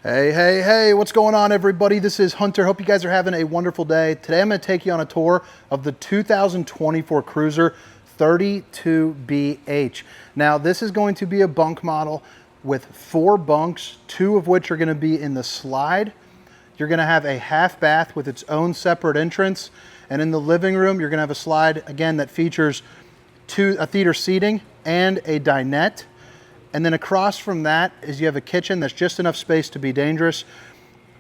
Hey, hey, hey, what's going on, everybody? This is Hunter. Hope you guys are having a wonderful day. Today I'm going to take you on a tour of the 2024 Cruiser 32BH. Now, this is going to be a bunk model with 4 bunks, 2 of which are going to be in the slide. You're going to have a half bath with its own separate entrance. And in the living room, you're going to have a slide, again, that features a theater seating and a dinette. And then across from that is you have a kitchen that's just enough space to be dangerous,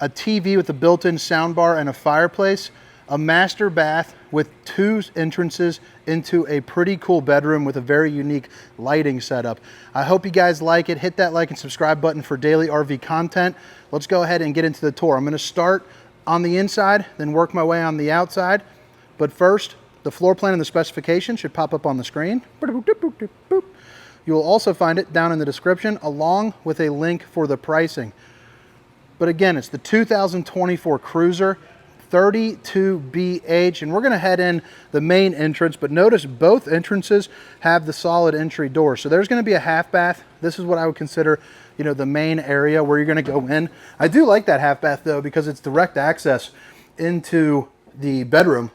a TV with a built-in soundbar and a fireplace, a master bath with 2 entrances into a pretty cool bedroom with a very unique lighting setup. I hope you guys like it. Hit that like and subscribe button for daily RV content. Let's go ahead and get into the tour. I'm going to start on the inside, then work my way on the outside. But first, the floor plan and the specification should pop up on the screen. You will also find it down in the description along with a link for the pricing. But again, it's the 2024 Cruiser 32BH, and we're going to head in the main entrance, but notice both entrances have the solid entry door. So there's going to be a half bath. This is what I would consider, the main area where you're going to go in. I do like that half bath though, because it's direct access into the bedroom,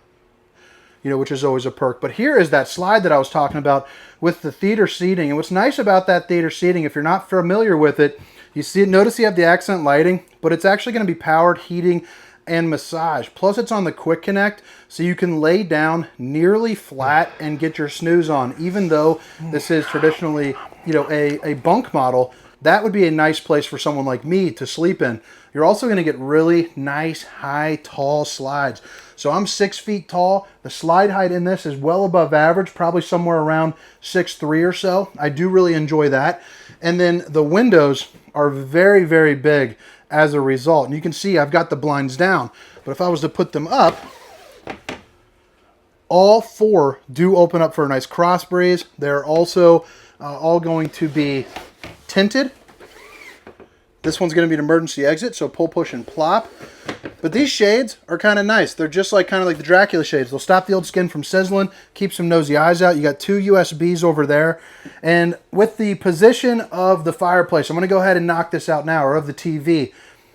which is always a perk. But here is that slide that I was talking about with the theater seating. And what's nice about that theater seating, if you're not familiar with it, notice you have the accent lighting, but it's actually going to be powered heating and massage. Plus it's on the quick connect, so you can lay down nearly flat and get your snooze on. Even though this is traditionally, a bunk model, that would be a nice place for someone like me to sleep in. You're also going to get really nice, high, tall slides. So I'm 6 feet tall. The slide height in this is well above average, probably somewhere around 6'3" or so. I do really enjoy that. And then the windows are very, very big as a result. And you can see I've got the blinds down. But if I was to put them up, all 4 do open up for a nice cross breeze. They're also all going to be tinted. This one's going to be an emergency exit, so pull, push, and plop. But these shades are kind of nice. They're just kind of like the Dracula shades. They'll stop the old skin from sizzling, keep some nosy eyes out. You got 2 USBs over there. And with the position of the fireplace, I'm going to go ahead and knock this out now, or of the TV.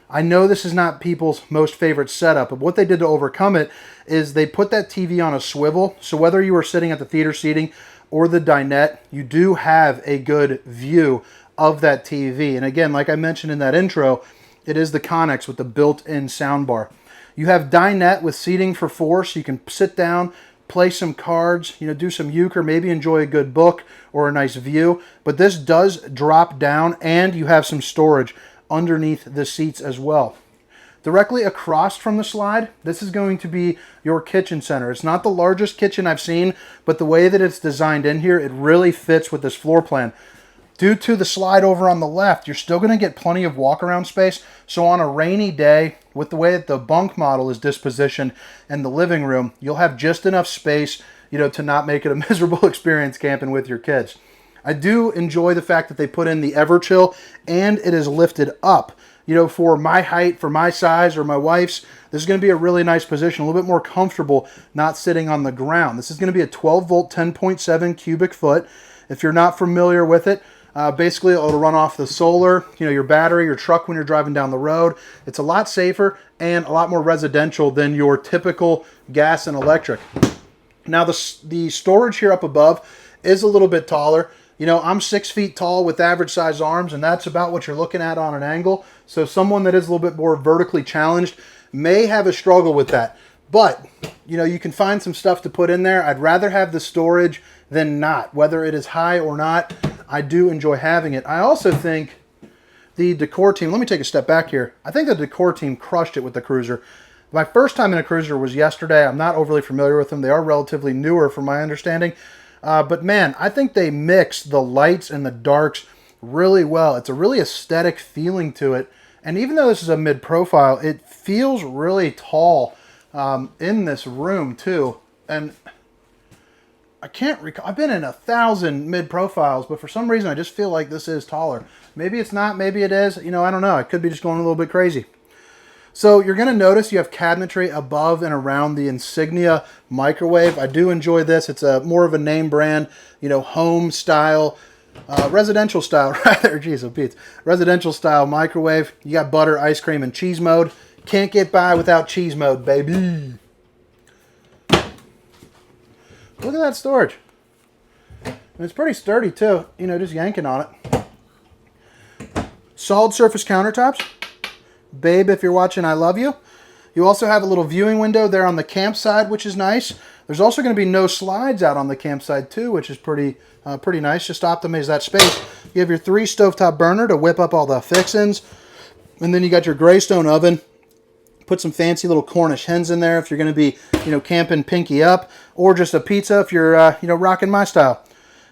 I know this is not people's most favorite setup, but what they did to overcome it is they put that TV on a swivel. So whether you are sitting at the theater seating or the dinette, you do have a good view of that TV. And again, like I mentioned in that intro, it is the Connex with the built-in soundbar. You have dinette with seating for 4, so you can sit down, play some cards, do some euchre, maybe enjoy a good book or a nice view. But this does drop down, and you have some storage underneath the seats as well. Directly across from the slide, this is going to be your kitchen center. It's not the largest kitchen I've seen, but the way that it's designed in here, it really fits with this floor plan. Due to the slide over on the left, you're still going to get plenty of walk-around space. So on a rainy day, with the way that the bunk model is dispositioned in the living room, you'll have just enough space, to not make it a miserable experience camping with your kids. I do enjoy the fact that they put in the Everchill, and it is lifted up. For my height, for my size, or my wife's, this is going to be a really nice position, a little bit more comfortable, not sitting on the ground. This is going to be a 12-volt, 10.7 cubic foot. If you're not familiar with it, basically, it'll run off the solar, your battery, your truck when you're driving down the road. It's a lot safer and a lot more residential than your typical gas and electric. Now, the storage here up above is a little bit taller. I'm 6 feet tall with average size arms, and that's about what you're looking at on an angle. So someone that is a little bit more vertically challenged may have a struggle with that. But, you can find some stuff to put in there. I'd rather have the storage than not, whether it is high or not. I do enjoy having it. I also think the decor team, let me take a step back here. I think the decor team crushed it with the Cruiser. My first time in a Cruiser was yesterday. I'm not overly familiar with them. They are relatively newer from my understanding. But man, I think they mix the lights and the darks really well. It's a really aesthetic feeling to it. And even though this is a mid-profile, it feels really tall in this room too. And I can't recall. I've been in 1,000 mid-profiles, but for some reason I just feel like this is taller. Maybe it's not, maybe it is. I don't know. I could be just going a little bit crazy. So you're going to notice you have cabinetry above and around the Insignia microwave. I do enjoy this. It's more of a name brand, home style Residential style, right there, geez, oh Pete. Residential style microwave. You got butter, ice cream, and cheese mode. Can't get by without cheese mode, baby. Look at that storage. And it's pretty sturdy too, you know, just yanking on it. Solid surface countertops. Babe, if you're watching, I love you. You also have a little viewing window there on the campsite, which is nice. There's also going to be no slides out on the campsite too, which is pretty nice. Just optimize that space. You have your 3 stovetop burner to whip up all the fixins. And then you got your Greystone oven. Put some fancy little Cornish hens in there if you're going to be, you know, camping pinky up, or just a pizza if you're, you know, rocking my style.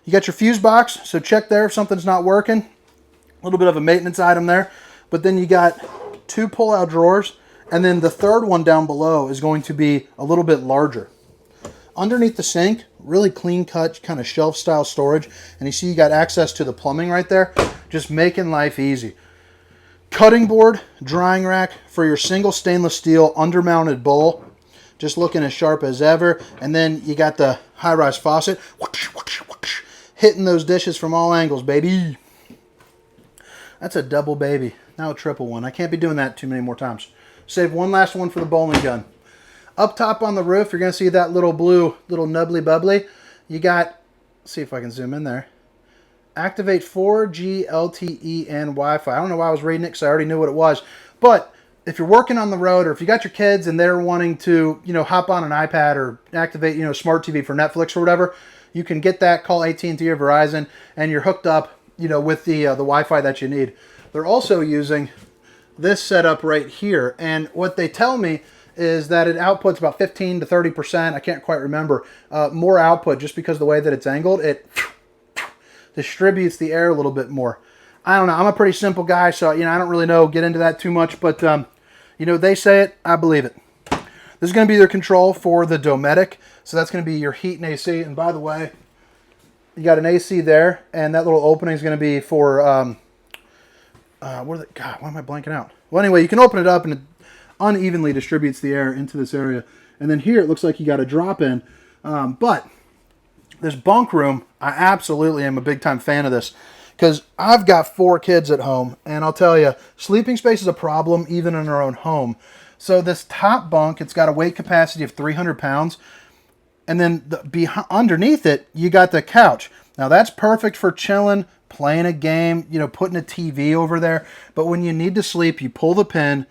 You got your fuse box, so check there if something's not working. A little bit of a maintenance item there. But then you got 2 pull-out drawers, and then the third one down below is going to be a little bit larger. Underneath the sink, really clean-cut kind of shelf-style storage, and you see you got access to the plumbing right there, just making life easy. Cutting board, drying rack for your single stainless steel undermounted bowl, just looking as sharp as ever. And then you got the high-rise faucet, hitting those dishes from all angles, baby. That's a double baby, now a triple one. I can't be doing that too many more times. Save one last one for the bowling gun. Up top on the roof, you're going to see that little blue, little nubbly bubbly. You got, let's see if I can zoom in there. Activate 4G LTE and Wi-Fi. I don't know why I was reading it because I already knew what it was. But if you're working on the road, or if you got your kids and they're wanting to, you know, hop on an iPad or activate, you know, smart TV for Netflix or whatever, you can get that, call AT&T or Verizon, and you're hooked up, you know, with the Wi-Fi that you need. They're also using this setup right here, and what they tell me is that it outputs about 15 to 30%. I can't quite remember more output just because of the way that it's angled. It distributes the air a little bit more. I don't know. I'm a pretty simple guy, so, you know, I don't really get into that too much, but, you know, they say it, I believe it. This is going to be their control for the Dometic, so that's going to be your heat and AC. And by the way, you got an AC there, and that little opening is going to be for, God, why am I blanking out? Well, anyway, you can open it up, and it unevenly distributes the air into this area. And then here, it looks like you got a drop-in, but this bunk room, I absolutely am a big-time fan of this because I've got 4 kids at home, and I'll tell you, sleeping space is a problem even in our own home. So this top bunk, it's got a weight capacity of 300 pounds, and then underneath it, you got the couch. Now, that's perfect for chilling, playing a game, you know, putting a TV over there. But when you need to sleep, you pull the pin,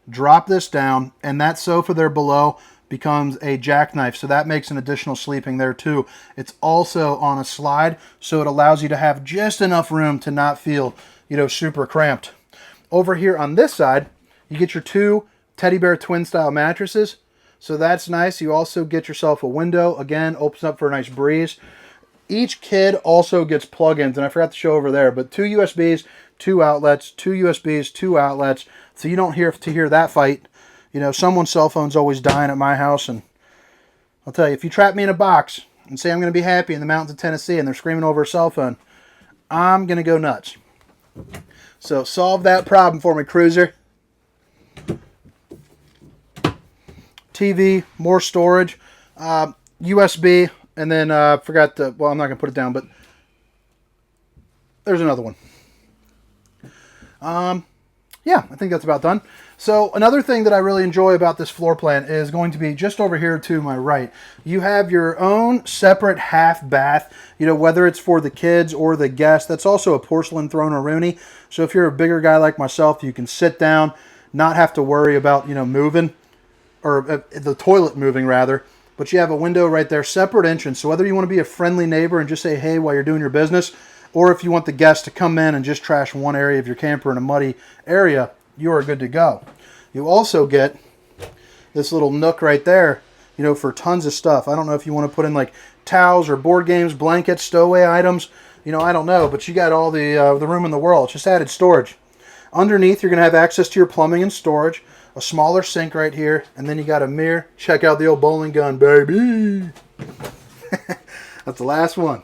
drop this down, and that sofa there below becomes a jackknife, so that makes an additional sleeping there too. It's also on a slide, so it allows you to have just enough room to not feel, you know, super cramped. Over here on this side, you get your 2 teddy bear twin style mattresses, so that's nice. You also get yourself a window, again, opens up for a nice breeze. Each kid also gets plugins, and I forgot to show over there, but 2 USBs, 2 outlets, 2 USBs, 2 outlets, so you don't hear that fight. You know, someone's cell phone's always dying at my house, and I'll tell you, if you trap me in a box and say I'm going to be happy in the mountains of Tennessee and they're screaming over a cell phone, I'm going to go nuts. So solve that problem for me, cruiser. TV, more storage, USB, and then forgot to, well, I'm not going to put it down, but there's another one. Yeah, I think that's about done. So another thing that I really enjoy about this floor plan is going to be just over here to my right. You have your own separate half bath, you know, whether it's for the kids or the guests. That's also a porcelain throne or rooney. So if you're a bigger guy like myself, you can sit down, not have to worry about, you know, moving, or the toilet moving rather. But you have a window right there, separate entrance. So whether you want to be a friendly neighbor and just say hey while you're doing your business, or if you want the guests to come in and just trash one area of your camper in a muddy area, you are good to go. You also get this little nook right there, you know, for tons of stuff. I don't know if you want to put in like towels or board games, blankets, stowaway items. You know, I don't know, but you got all the room in the world. It's just added storage. Underneath, you're going to have access to your plumbing and storage, a smaller sink right here, and then you got a mirror. Check out the old bowling gun, baby. That's the last one.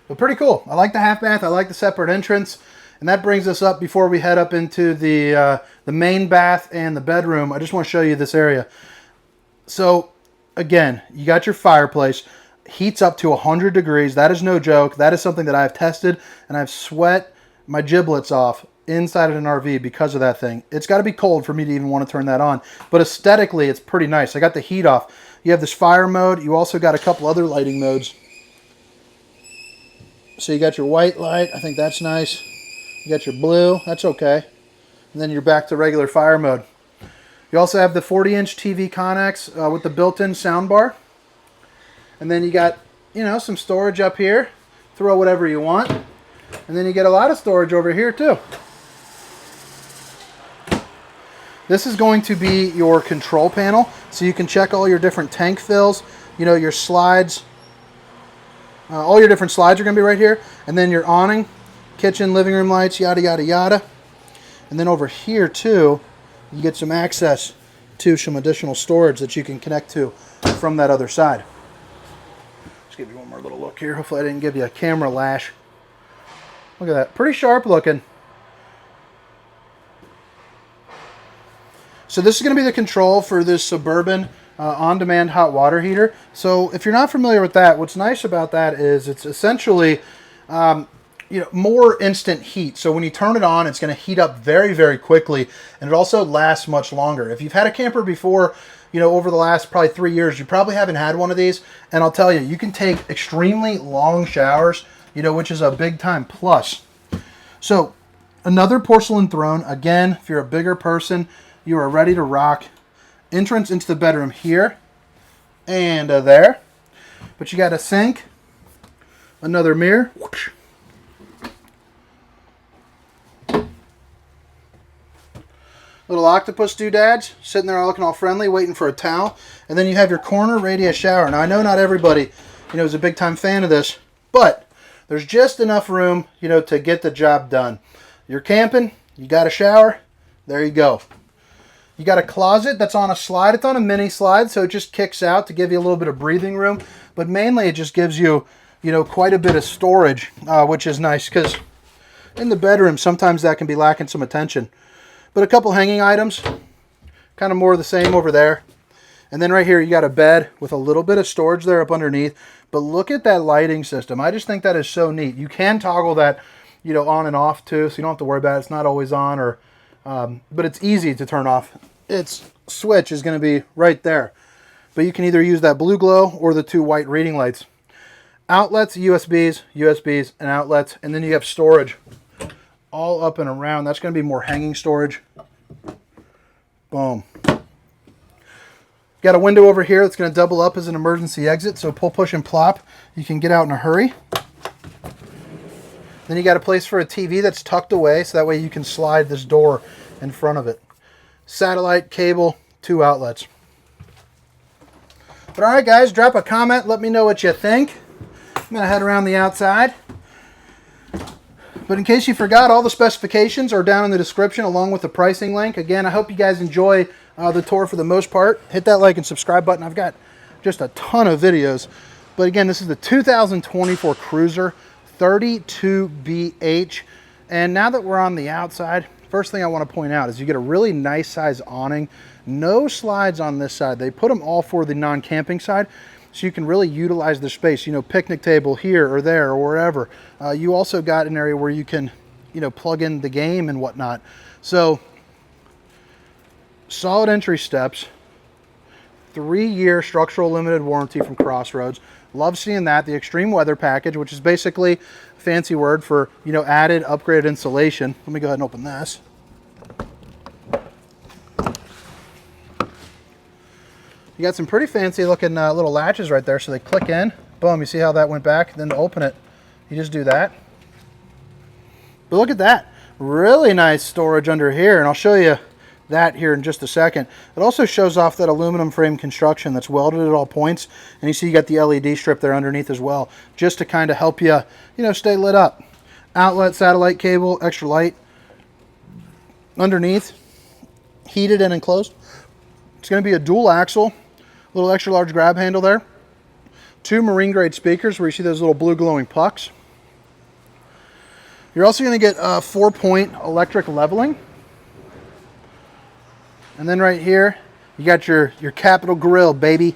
But pretty cool. I like the half bath. I like the separate entrance. And that brings us up before we head up into the main bath and the bedroom. I just want to show you this area. So, again, you got your fireplace. heats up to 100 degrees. That is no joke. That is something that I've tested, and I've sweat my giblets off inside of an RV because of that thing. It's got to be cold for me to even want to turn that on. But aesthetically, it's pretty nice. I got the heat off. You have this fire mode. You also got a couple other lighting modes. So you got your white light. I think that's nice. You got your blue. That's okay. And then you're back to regular fire mode. You also have the 40-inch TV Connex with the built-in soundbar. And then you got, you know, some storage up here. Throw whatever you want. And then you get a lot of storage over here too. This is going to be your control panel. So you can check all your different tank fills, you know, your slides. All your different slides are going to be right here. And then your awning, kitchen, living room lights, yada, yada, yada. And then over here too, you get some access to some additional storage that you can connect to from that other side. Let's give you one more little look here. Hopefully I didn't give you a camera lash. Look at that. Pretty sharp looking. So this is going to be the control for this Suburban on-demand hot water heater. So if you're not familiar with that, what's nice about that is it's essentially you know, more instant heat. So when you turn it on, it's going to heat up very, very quickly, and it also lasts much longer. If you've had a camper before, you know, over the last probably 3 years, you probably haven't had one of these, and I'll tell you, you can take extremely long showers, you know, which is a big time plus. So another porcelain throne. Again, if you're a bigger person, you are ready to rock. Entrance into the bedroom here and there. But you got a sink, another mirror. Whoosh. Little octopus doodads sitting there looking all friendly, waiting for a towel. And then you have your corner radius shower. Now I know not everybody, you know, is a big time fan of this, but there's just enough room, you know, to get the job done. You're camping, you got a shower, there you go. You got a closet that's on a slide. It's on a mini slide, so it just kicks out to give you a little bit of breathing room. But mainly it just gives you, you know, quite a bit of storage, which is nice because in the bedroom, sometimes that can be lacking some attention. But a couple hanging items, kind of more of the same over there. And then right here, you got a bed with a little bit of storage there up underneath. But look at that lighting system. I just think that is so neat. You can toggle that, you know, on and off too, so you don't have to worry about it. It's not always on, or but it's easy to turn off. Its switch is going to be right there. But you can either use that blue glow or the two white reading lights. Outlets, USBs, USBs, and outlets. And then you have storage all up and around. That's going to be more hanging storage. Boom. Got a window over here that's going to double up as an emergency exit. So pull, push, and plop. You can get out in a hurry. Then you got a place for a TV that's tucked away, so that way you can slide this door in front of it. Satellite, cable, 2 outlets. But all right, guys, drop a comment. Let me know what you think. I'm going to head around the outside. But in case you forgot, all the specifications are down in the description along with the pricing link. Again, I hope you guys enjoy the tour for the most part. Hit that like and subscribe button. I've got just a ton of videos. But again, this is the 2024 Cruiser 32BH. And now that we're on the outside, first thing I want to point out is you get a really nice size awning. No slides on this side. They put them all for the non-camping side, so you can really utilize the space. You know, picnic table here or there or wherever. You also got an area where you can, you know, plug in the game and whatnot. So, solid entry steps. 3-year structural limited warranty from Crossroads. Love seeing that. The extreme weather package, which is basically a fancy word for, you know, added upgraded insulation. Let me go ahead and open this. You got some pretty fancy looking little latches right there, so they click in. Boom, you see how that went back? Then to open it, you just do that. But look at that. Really nice storage under here, and I'll show you that here in just a second. It also shows off that aluminum frame construction that's welded at all points, and you see you got the LED strip there underneath as well, just to kind of help you, you know, stay lit up. Outlet, satellite cable, extra light. Underneath, heated and enclosed. It's going to be a dual axle, little extra large grab handle there. 2 marine grade speakers where you see those little blue glowing pucks. You're also going to get 4-point electric leveling. And then right here, you got your Capital Grille, baby.